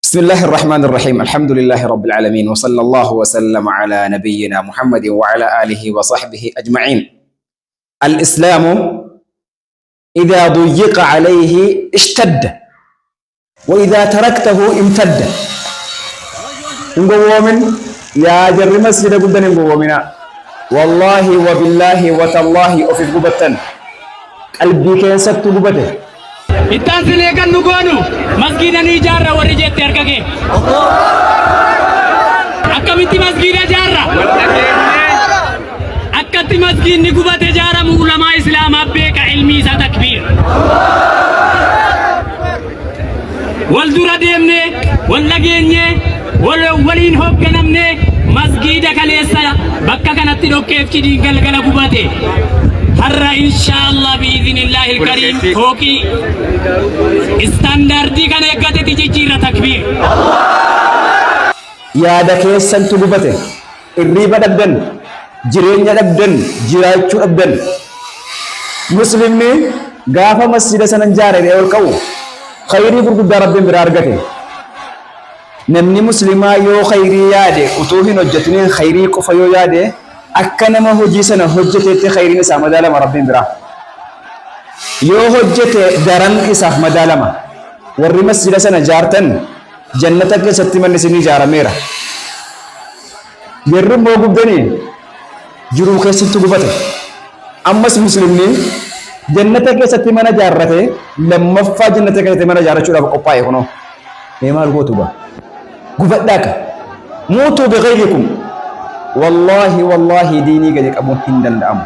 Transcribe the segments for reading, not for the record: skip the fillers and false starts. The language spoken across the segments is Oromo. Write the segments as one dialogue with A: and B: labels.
A: بسم الله الرحمن الرحيم الحمد لله رب العالمين وصلى الله وسلم على نبينا محمد وعلى آله وصحبه أجمعين. الإسلام إذا ضيق عليه اشتد وإذا تركته امتد. نقومن يا جر مسجد قدن نقومنا والله وبالله وتالله أفف قبتن قلبي كيست قبته
B: इतना से लेकर नुगोनु मस्जिद नहीं जा रहा वरी जे तेर के अकमिति मस्जिद जा रहा अकति मस्जिद निगुबते जा रहा उलमा इस्लाम अब्बे का इल्मी सा तकबीर वल दुरा देमने वल लगेन्ने वल वलिन होब गनमने मस्जिद कलेसा बक्का कनति रोके चिदी गलगल गुबते हर्रा इंशाअल्लाह बिइज़्निल्लाहिल करीम होकी स्टैंडर्डी का नेगते तिजीरा तकबीर
A: yaada keessantu gubate irriba dhabdan jireenya dhabdan jiraachuu dhabdan muslimni gaafa masjida sanan jaaree ol qabu khayrii gurguddaa rabbiin biraa argate namni muslimaa yoo khayrii yaade utuu hin hojjetiniin khayrii qofa yoo yaade akka nama hojii sana hojjeteetti khayriin isaa madaalama rabbiin biraa yoo hojjete daran isaaf madaalama warri masjida sana jaartan jannata keessatti manni isinii ijaarameera yerri immoo gubdanii jiruu keessatti gubate ammas muslimni jannata keessatti mana jaarrate lammaffaa jannata keessatti mana jaarrachuudhaaf qophaa'e kunoo mee maal gootu ba gubadhaaka muutuu bighayrikum wallahi wallahi diinii gadi qabuun hin danda'amu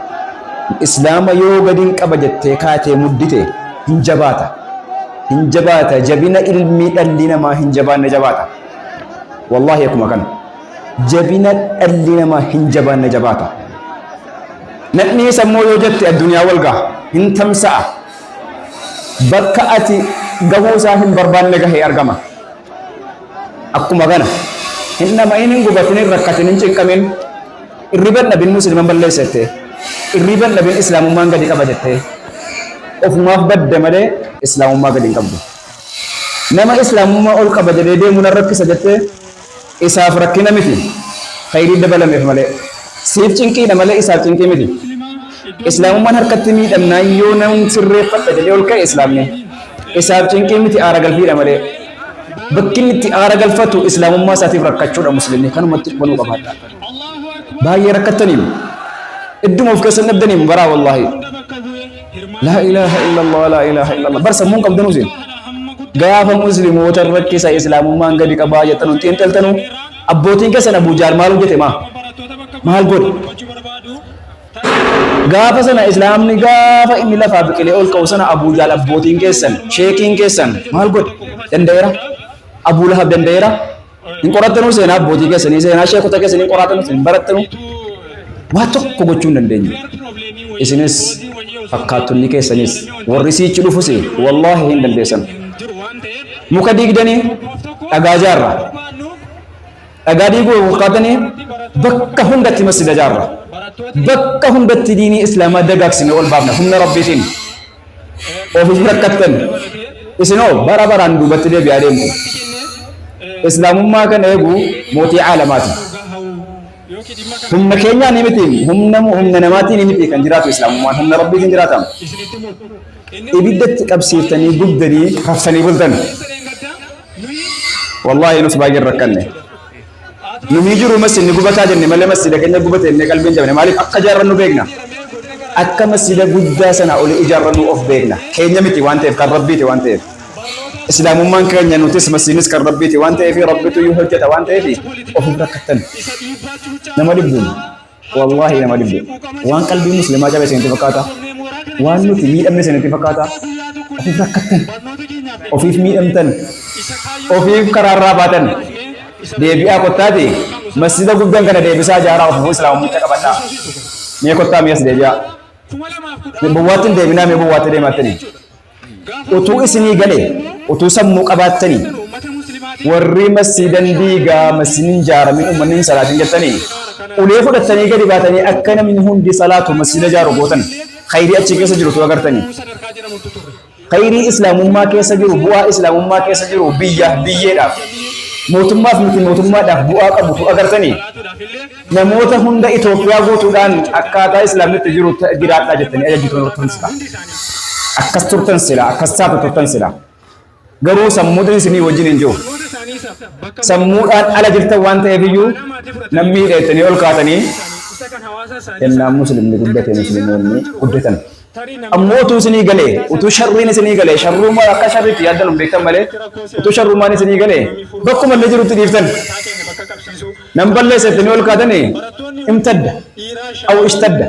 A: islaama yoo gadiin qaba jettee kaatee muddite hin jabaata jabina ilmii dhalli namaa hin jabaanne jabaata wallahi akkuma kana jabina dhalli namaa hin jabaanne jabaata nadhii sammuu yoo jette addunyaa walgaa hin tamsa'a bakka ati gahuu isaa hin barbaanne gahee argama akkuma kana hin namain hin gubatin hin rakkatin hin cinqamin irriban dhabin musliman balleessette irriban dhabin islaamummaan gadi qaba jettee ofumaaf badde malee islaamummaa gadi hin qabdu nama islaamummaa ol qaba jedhee deemuun rakkisa jettee isaaf rakkina miti khayrii dabalameef malee siif cinqiidha malee isaaf cinqii miti islaamummaan harkatti miidhamnaan yoo namni sirreeffadha jedhee ol ka'e islaamni isaaf cinqii miti aara galfiidha malee bakki inni itti aara galfatu islaamummaa isaatiif rakkachuudha muslimni kanumatti banuu qabaadha baay'ee rakkattaniimu idduma of keessan dhabdaniimu baraa wallaahi لا إله إلا الله لا إله إلا الله برسم مون قبض نوزين قاف مسلم وترك سا إسلام ما عندي كباية تنو تين تلتنو أبوتين كسر أبو جار مالو جت ما مال قول قاف سنا إسلام نقاف إني لا فابك لي أول كوسنا أبو جار أبوتين كسر شيكين كسر مال قول دنديرة أبو لهب دنديرة إن قرأتنو سنا أبوتين كسر سنا شيخ كتك سنا قرأتنو سنا برتنو واتق كوجون دندين إسنس fakkaattunni keessanis warri siichi dhufuse wallahi hin dandeessan muka diigdanii dhagaa jaarra dhagaa diiguu fakkaatanii bakka hundatti masjida jaarra bakka hundatti diinii islaamaa dagaagsine ol baafna humna rabbiitiin ofiif rakkattan isinoo bara baraan duubatti deebi'aa deemtu islaamummaa kana eegu mootii caalamaati humna keenyaa ni miti humna namaatii ni miti kan jiraatu islaamummaan humna rabbiitiin jiraatamu ibiddatti qabsiiftanii gubdanii raftanii bultan wallahi nus baay'een rakkanne numii jiru masjidni gubataa jenne malee masjida keenya gubate jennee qalbiin jabne maaliif akka ijaarrannu beekna akka masjida guddaa sana oli ijaarrannu of beekna keenya miti waan ta'eef kan rabbiiti waan ta'eef islaamummaan keenya nutis masjidnis kan rabbiiti waan ta'eef rabbitu yoo hojjeta waan ta'eef ofiif rakkattan nama dhibbuun wallahi nama dhibbuun waan qalbii muslimaa jabe isinitti fakkaata waan nuti miidhamne isinitti fakkaata ofiif rakkattan ofiif miidhamtan ofiif karaarraa baatan deebi'aa kottaati masjida guddaan kana deebisaa jaaraa ofiif islaamummaa qabadhaa mee kottaa mi'as deebi'aa bowwaattiin deebinaa mee bowwaatti deemattanii utuu isinii galee utuu sammuu qabaattanii warri masjidan diigaa masjidin jaaramin ummanni salaatin jettanii ulee fudhattanii gadi baatanii akka namni hundi salaatu masjida jaaru gootan khayrii achi keessa jiru tu agartanii khayrii islaamummaa keessa jiru bu'aa islaamummaa keessa jiru biyyeedhaaf mootummaaf miti mootummaadhaaf bu'aa qabu agartanii namoota hunda Itoophiyaa guutuudhaan akkaataa islaamitti jiru jiraadhaa jettanii ajajjitoon turtan sila akkas turtan sila akkas taatu turtan sila garuu sammuudhaan isinii wajjin hin jiru sammuudhaan ala jirtan waan ta'eef iyyuu namni hidheettanii ol kaatanii ennaan muslimni guddate muslimoonni guddatan ammoo utuu isinii galee utuu sharriin isinii galee sharrumaa akka sharriitti yaaddan hin beektan malee utuu sharrumaan isinii galee bakkuma illee jirutti dhiiftan nan balleessattanii ol kaatanii imtadda aw ishtadda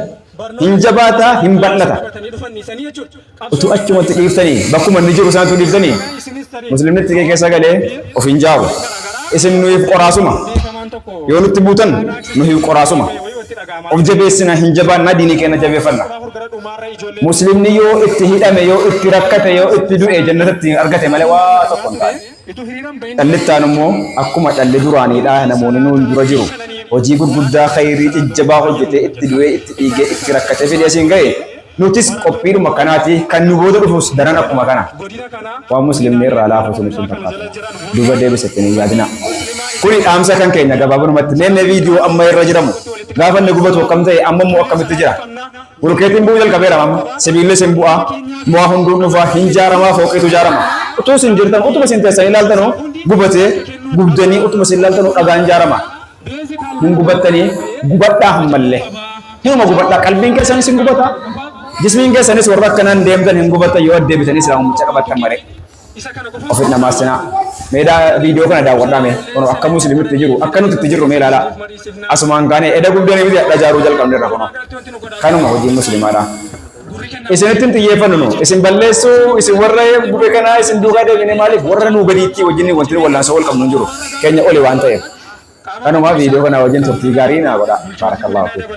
A: hin jabaata hin bal'ata utuu achumatti dhiiftanii bakkuma inni jiru isaantu dhiiftanii muslimnitti keessa galee of hin jaabu isin nuyiif qoraasuma yoo nutti buutan nuyiif qoraasuma of jabeessina hin jabaannaa diinii keenya jabeeffanna muslimni yoo itti hidhame yoo itti rakkate yoo itti du'e jannatatti argate malee waa tokko hin taane dhallittaan immoo akkuma dhalli duraaniidha namoonni nuun dura jiru hojii gurguddaa khayrii jajjabaa hojjetee itti du'ee itti dhiigee itti rakkatee fedhii asiin ga'e nutis qophiidhuma kanaati kan nu booda dhufus daran akkuma kana waan muslimni irraa laafu sun ibsuun fakkaata duuba deebisetti ni yaadina kuni dhaamsa kan keenya gabaabumatti neemne viidiyoo amma irra jiramu gaafa inni gubatu akkam ta'e amma immoo akkamitti jira bulkeetiin bu'uu jalqabeera amma sibiilli sin bu'aa bu'aa hunduun dhufaa hin jaaramaa fooqiitu jaarama utuu sin jirtan utuma sin teessan ilaaltanoo gubatee gubdanii utuma sin ilaaltanoo dhagaan jaarama hin gubattanii gubadhaa hammallee hinuma gubadhaa qalbiin keessanis hin gubata jismiin keessanis warra akkanaan deemtan hin gubatan yoo deebitanii islaamumicha qabattan malee ofit namaas sinaa meedaa viidiyoo kana daawwadhaame kun akka muslimitti jiru akka nuti itti jirru mee ilaala asumaan kaane eda gubdanii miti adha jaaruu jalqabne irra kuno kanuma hojiin muslimaadha isinittiin xiyyeeffannu nu isin balleessuu isin warra gube kanaa isin duukaa deebine maaliif warra nuu gadiitti wajjin wanti wallaansoo wal qabnu hin jiru keenya oli waan ta'eef kanuma viidiyoo kana wajjin turtii gaarii naa godha baarakallahu fiik